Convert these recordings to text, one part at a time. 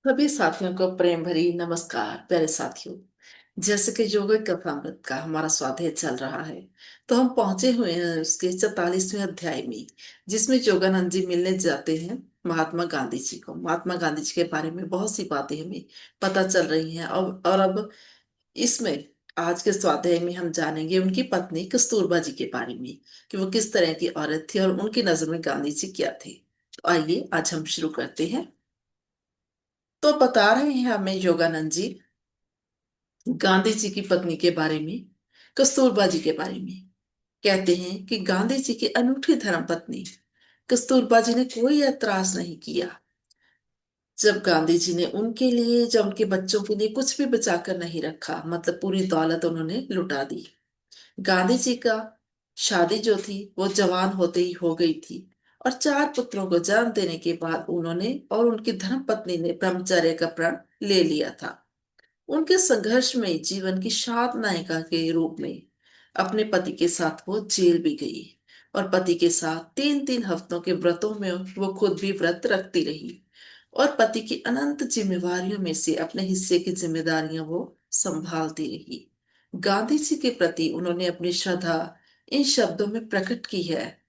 सभी साथियों को प्रेम भरी नमस्कार। प्यारे साथियों, जैसे कि योगा कथामृत का हमारा स्वाध्याय चल रहा है, तो हम पहुंचे हुए हैं उसके 44वें अध्याय में, जिसमें योगानंद जी मिलने जाते हैं महात्मा गांधी जी को। महात्मा गांधी जी के बारे में बहुत सी बातें हमें पता चल रही हैं। और अब इसमें आज के स्वाध्याय में हम जानेंगे उनकी पत्नी कस्तूरबा जी के बारे में, कि वो किस तरह की औरत थी और उनकी नजर में गांधी जी क्या थे। तो आइए आज हम शुरू करते हैं। तो बता रहे हैं हमें योगानंद जी गांधी जी की पत्नी के बारे में, कस्तूरबा जी के बारे में। कहते हैं कि गांधी जी की अनूठी धर्म पत्नी कस्तूरबा जी ने कोई ऐतराज नहीं किया जब गांधी जी ने उनके लिए, जब उनके बच्चों के लिए कुछ भी बचाकर नहीं रखा, मतलब पूरी दौलत उन्होंने लुटा दी। गांधी जी का शादी जो थी वो जवान होते ही हो गई थी, और चार पुत्रों को जन्म देने के बाद उन्होंने और उनकी धर्म पत्नी ने ब्रह्मचर्य का प्रण ले लिया था। उनके संघर्ष में जीवन की शांत नायिका के रूप में अपने पति के साथ वो जेल भी गई, और पति के साथ 3-3 हफ्तों के व्रतों में वो खुद भी व्रत रखती रही, और पति की अनंत जिम्मेवारियों में से अपने हिस्से की जिम्मेदारियां वो संभालती रही। गांधी जी के प्रति उन्होंने अपनी श्रद्धा इन शब्दों में प्रकट की है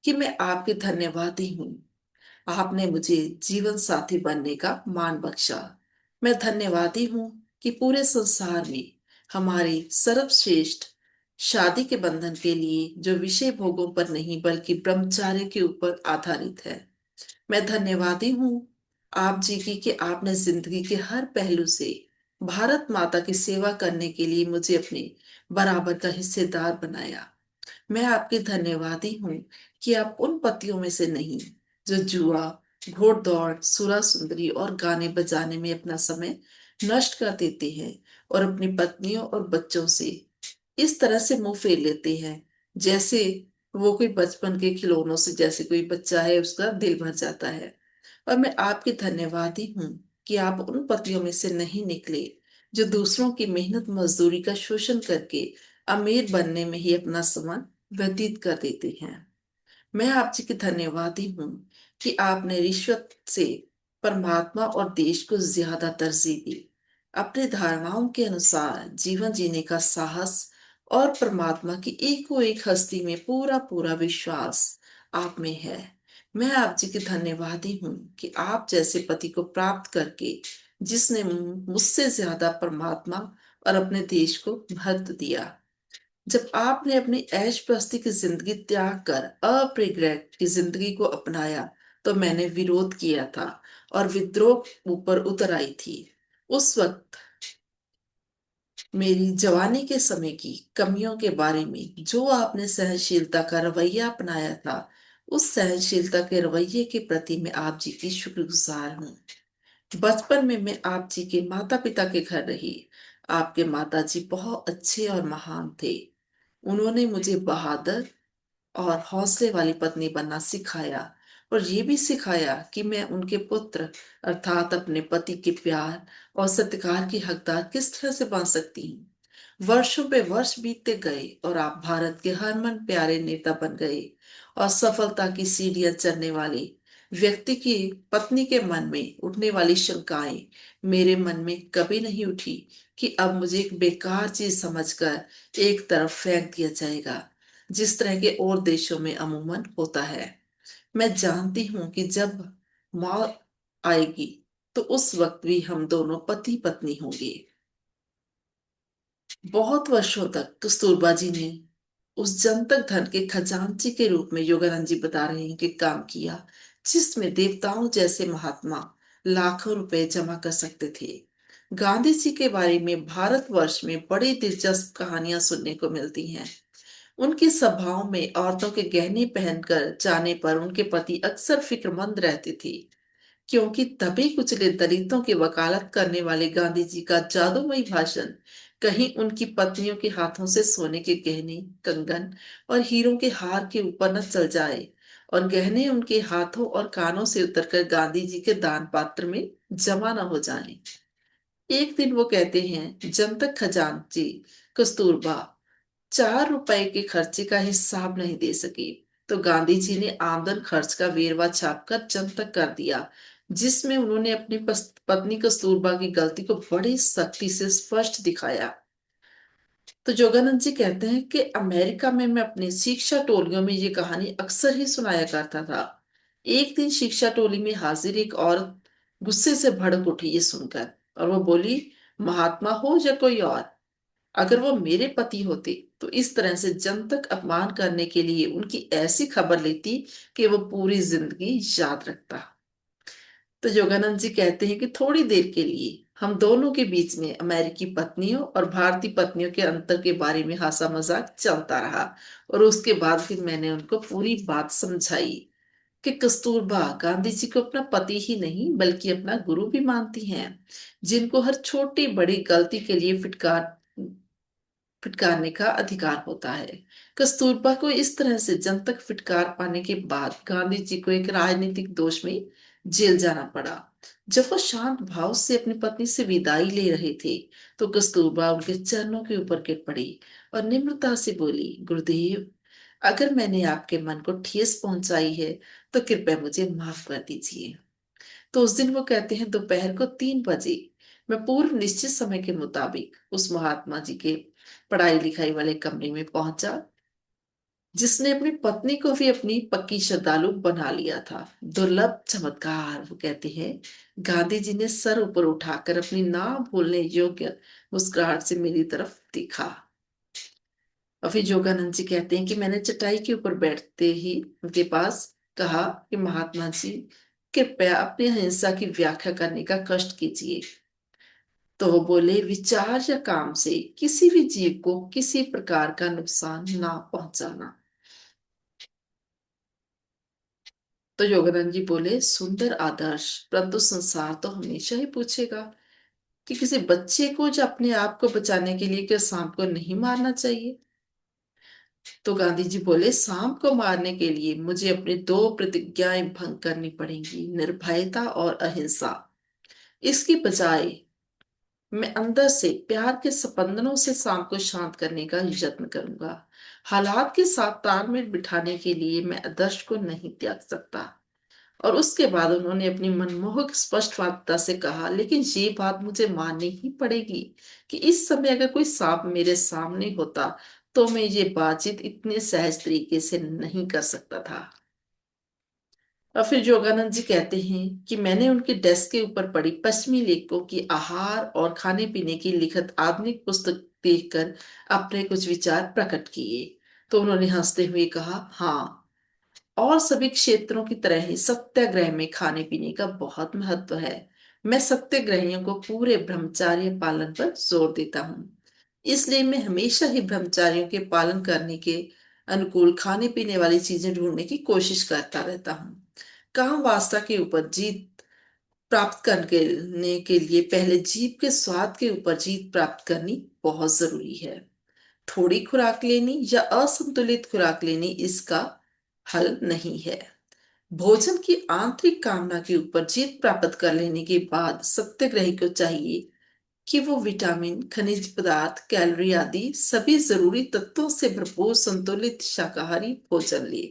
कि मैं आपकी धन्यवादी हूँ। आपने मुझे जीवन साथी बनने का मान बख्शा। मैं धन्यवादी हूँ कि पूरे संसार में हमारी सर्वश्रेष्ठ शादी के बंधन के लिए जो विषय भोगों पर नहीं बल्कि ब्रह्मचर्य के ऊपर आधारित है। मैं धन्यवादी हूँ आप जी की कि आपने जिंदगी के हर पहलू से भारत माता की सेवा करने के लिए मुझे अपने बराबर का हिस्सेदार बनाया। मैं आपकी धन्यवादी हूँ कि आप उन पतियों में से नहीं जो जुआ, घोड़दौड़, सुरा सुंदरी और गाने बजाने में अपना समय नष्ट कर देते हैं, और अपनी पत्नियों और बच्चों से इस तरह से मुंह फेर लेते हैं जैसे वो कोई बचपन के खिलौनों से, जैसे कोई बच्चा है उसका दिल भर जाता है। और मैं आपकी धन्यवादी हूँ कि आप उन पतियों में से नहीं निकले जो दूसरों की मेहनत मजदूरी का शोषण करके अमीर बनने में ही अपना समय व्यतीत कर देते हैं। मैं आप जी की धन्यवादी हूँ कि आपने रिश्वत से परमात्मा और देश को ज्यादा तरजीह दी। अपने धारणाओं के अनुसार जीवन जीने का साहस और परमात्मा की एकों एक हस्ती में पूरा पूरा विश्वास आप में है। मैं आप जी की धन्यवादी हूँ कि आप जैसे पति को प्राप्त करके जिसने मुझसे ज्यादा परमात्मा और अपने देश को महत्व दिया। जब आपने अपनी ऐश प्रस्ती की जिंदगी त्याग कर अप्रिग्रेट की जिंदगी को अपनाया, तो मैंने विरोध किया था और विद्रोह ऊपर उतर आई थी। उस वक्त मेरी जवानी के समय की कमियों के बारे में जो आपने सहनशीलता का रवैया अपनाया था, उस सहनशीलता के रवैये के प्रति मैं आप जी की शुक्रगुजार हूँ। बचपन में मैं आप जी के माता पिता के घर रही। आपके माता जी बहुत अच्छे और महान थे। उन्होंने मुझे बहादुर और हौसले वाली पत्नी बनना सिखाया, और ये भी सिखाया कि मैं उनके पुत्र अर्थात अपने पति के प्यार और सत्कार की हकदार किस तरह से बन सकती हूँ। वर्षों पे वर्ष बीतते गए और आप भारत के हरमन प्यारे नेता बन गए, और सफलता की सीढ़ियां चढ़ने वाले व्यक्ति की पत्नी के मन में उठने वाली शंकाएं मेरे मन में कभी नहीं उठी कि अब मुझे एक बेकार चीज समझकर एक तरफ फेंक दिया जाएगा, जिस तरह के और देशों में अमूमन होता है। मैं जानती हूं कि जब मौत आएगी तो उस वक्त भी हम दोनों पति पत्नी होंगे। बहुत वर्षों तक कस्तूरबा जी ने उस जनतक धन के खजांची के रूप में, योगानंद जी बता रहे हैं, कि काम किया जिसमें देवताओं जैसे महात्मा लाखों रुपए जमा कर सकते थे। गांधी जी के बारे में भारतवर्ष में बड़ी दिलचस्प कहानियां सुनने को मिलती हैं। उनकी सभाओं में औरतों के गहने पहनकर जाने पर उनके पति अक्सर फिक्रमंद रहते थे, क्योंकि तभी कुचले दलितों की वकालत करने वाले गांधी जी का जादूमयी भाषण कहीं उनकी पत्नियों के हाथों से सोने के गहने, कंगन और हीरों के हार के ऊपर न चल जाए, और गहने उनके हाथों और कानों से उतरकर गांधी जी के दान पात्र में जमा न हो जाएं। एक दिन वो कहते हैं, जनतक खजांची कस्तूरबा 4 रुपए के खर्चे का हिसाब नहीं दे सकी, तो गांधी जी ने आमदन खर्च का वेरवा छापकर जनतक कर दिया जिसमें उन्होंने अपनी पत्नी कस्तूरबा की गलती को बड़ी सख्ती से स्पष्ट दिखाया। तो जोगानंद जी कहते हैं कि अमेरिका में मैं अपनी शिक्षा टोलियों में ये कहानी अक्सर ही सुनाया करता था। एक दिन शिक्षा टोली में हाजिर एक औरत गुस्से से भड़क उठी ये सुनकर, और वो बोली, महात्मा हो या कोई और, अगर वो मेरे पति होते तो इस तरह से जनतक अपमान करने के लिए उनकी ऐसी खबर लेती कि वो पूरी जिंदगी याद रखता। तो योगानंद जी कहते हैं कि थोड़ी देर के लिए हम दोनों के बीच में अमेरिकी पत्नियों और भारतीय पत्नियों के अंतर के बारे में हंसा मजाक चलता रहा। और उसके बाद फिर मैंने उनको पूरी बात समझाई कि कस्तूरबा गांधी जी को अपना पति ही नहीं बल्कि अपना गुरु भी मानती हैं, जिनको हर छोटी बड़ी गलती के लिए फिटकारने का अधिकार होता है। कस्तूरबा को इस तरह से जनतक फिटकार पाने के बाद गांधी जी को एक राजनीतिक दोष में जेल जाना पड़ा। जब वो शांत भाव से अपनी पत्नी से विदाई ले रहे थे तो कस्तूरबा उनके चरणों के ऊपर गिर पड़ी और निम्रता से बोली, गुरुदेव, अगर मैंने आपके मन को ठेस पहुंचाई है तो कृपया मुझे माफ कर दीजिए। तो उस दिन वो कहते हैं दोपहर को 3 बजे मैं पूर्व निश्चित समय के मुताबिक उस महात्मा जी के पढ़ाई लिखाई वाले कमरे में पहुंचा, जिसने अपनी पत्नी को भी अपनी पक्की श्रद्धालु बना लिया था। दुर्लभ चमत्कार, वो कहते हैं, गांधी जी ने सर ऊपर उठाकर अपनी ना भूलने योग्य मुस्कुराहट से मेरी तरफ देखा। और फिर योगानंद जी कहते हैं कि मैंने चटाई के ऊपर बैठते ही उनके पास कहा कि महात्मा जी, कृपया अपनी अहिंसा की व्याख्या करने का कष्ट कीजिए। तो वो बोले, विचार या काम से किसी भी जीव को किसी प्रकार का नुकसान ना पहुंचाना। तो योगानंद जी बोले, सुंदर आदर्श, परंतु संसार तो हमेशा ही पूछेगा कि किसी बच्चे को जो अपने आप को बचाने के लिए क्या सांप को नहीं मारना चाहिए। तो गांधी जी बोले, सांप को मारने के लिए मुझे अपनी 2 प्रतिज्ञाएं भंग करनी पड़ेंगी, निर्भयता और अहिंसा। इसकी बजाय मैं अंदर से प्यार के स्पंदनों से सांप को शांत करने का यत्न करूंगा। हालात के साथ तालमेल बिठाने के लिए मैं आदर्श को नहीं त्याग सकता। और उसके बाद उन्होंने अपनी मनमोहक स्पष्टवादिता से कहा, लेकिन ये बात मुझे माननी ही पड़ेगी कि इस समय अगर कोई सांप मेरे सामने होता तो मैं ये बातचीत इतने सहज तरीके से नहीं कर सकता था। और फिर योगानंद जी कहते हैं कि मैंने उनके डेस्क के ऊपर पड़ी पश्चिमी लेखकों की आहार और खाने पीने की लिखित आधुनिक पुस्तक देखकर अपने कुछ विचार प्रकट किए। तो उन्होंने हंसते हुए कहा, हाँ, और सभी क्षेत्रों की तरह ही सत्याग्रह में खाने पीने का बहुत महत्व है। मैं सत्याग्रहियों को पूरे ब्रह्मचर्य पालन पर जोर देता हूँ, इसलिए मैं हमेशा ही ब्रह्मचारियों के पालन करने के अनुकूल खाने पीने वाली चीजें ढूंढने की कोशिश करता रहता हूँ। काम वासना के ऊपर जीत प्राप्त करने के लिए पहले जीभ के स्वाद के ऊपर जीत प्राप्त करनी बहुत जरूरी है। थोड़ी खुराक लेनी या असंतुलित खुराक लेनी इसका हल नहीं है। भोजन की आंतरिक कामना के ऊपर जीत प्राप्त कर लेने के बाद सत्याग्रही को चाहिए कि वो विटामिन, खनिज पदार्थ, कैलोरी आदि सभी जरूरी तत्वों से भरपूर संतुलित शाकाहारी भोजन ले।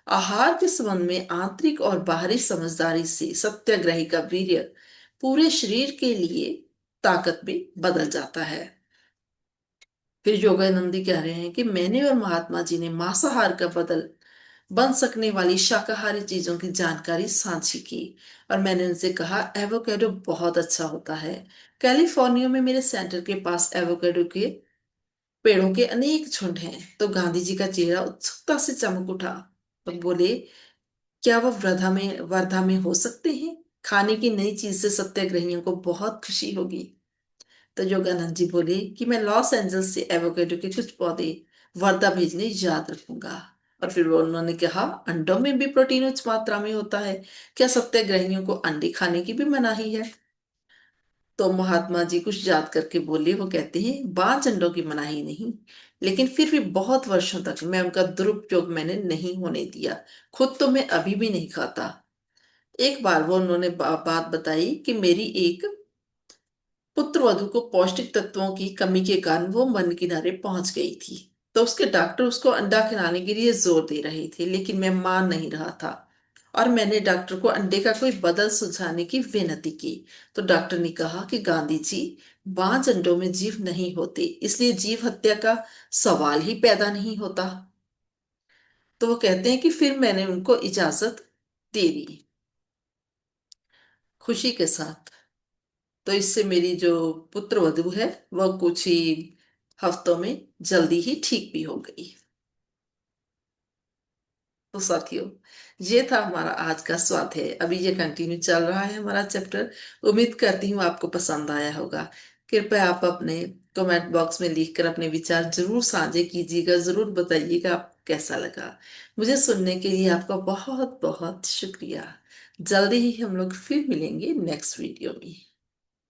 आहार के संबंध में आंतरिक और बाहरी समझदारी से सत्याग्रही का वीर्य पूरे शरीर के लिए ताकत में बदल जाता है। फिर योगानंदी कह रहे हैं कि मैंने और महात्मा जी ने मांसाहार का बदल बन सकने वाली शाकाहारी चीजों की जानकारी साझी की। और मैंने उनसे कहा, एवोकेडो बहुत अच्छा होता है। कैलिफोर्निया में मेरे सेंटर के पास एवोकेडो के पेड़ों के अनेक झुंड हैं। तो गांधी जी का चेहरा उत्सुकता से चमक उठा और बोले, क्या वह वर्धा में हो सकते हैं? खाने की नई चीज से सत्याग्रहियों को बहुत खुशी होगी। तो योगानंद जी बोले कि मैं लॉस एंजल्स से एवोकेडो के कुछ पौधे वर्धा भेजने याद रखूंगा। और फिर वो उन्होंने कहा, अंडों में भी प्रोटीन उच्च मात्रा में होता है, क्या सत्याग्रहियों को अंडे खाने की भी मनाही है? तो महात्मा जी कुछ याद करके बोले, वो कहते हैं, 5 अंडों की मनाही नहीं, लेकिन फिर भी बहुत वर्षों तक मैं उनका दुरुपयोग मैंने नहीं होने दिया। खुद तो मैं अभी भी नहीं खाता। एक बार वो उन्होंने बात बताई कि मेरी एक पुत्र वधु को पौष्टिक तत्वों की कमी के कारण वो मन किनारे पहुंच गई थी। तो उसके डॉक्टर उसको अंडा खिलाने के लिए जोर दे रहे थे, लेकिन मैं मान नहीं रहा था। और मैंने डॉक्टर को अंडे का कोई बदल सुझाने की विनती की। तो डॉक्टर ने कहा कि गांधी जी, बाज अंडों में जीव नहीं होते, इसलिए जीव हत्या का सवाल ही पैदा नहीं होता। तो वो कहते हैं कि फिर मैंने उनको इजाजत दे दी, खुशी के साथ। तो इससे मेरी जो पुत्र वधू है वह कुछ ही हफ्तों में जल्दी ही ठीक भी हो गई। तो साथियों, ये था हमारा आज का स्वाध्याय। अभी ये कंटिन्यू चल रहा है हमारा चैप्टर। उम्मीद करती हूँ आपको पसंद आया होगा। कृपया आप अपने कमेंट बॉक्स में लिखकर अपने विचार जरूर साझे कीजिएगा, जरूर बताइएगा आपको कैसा लगा। मुझे सुनने के लिए आपका बहुत बहुत शुक्रिया। जल्दी ही हम लोग फिर मिलेंगे नेक्स्ट वीडियो में।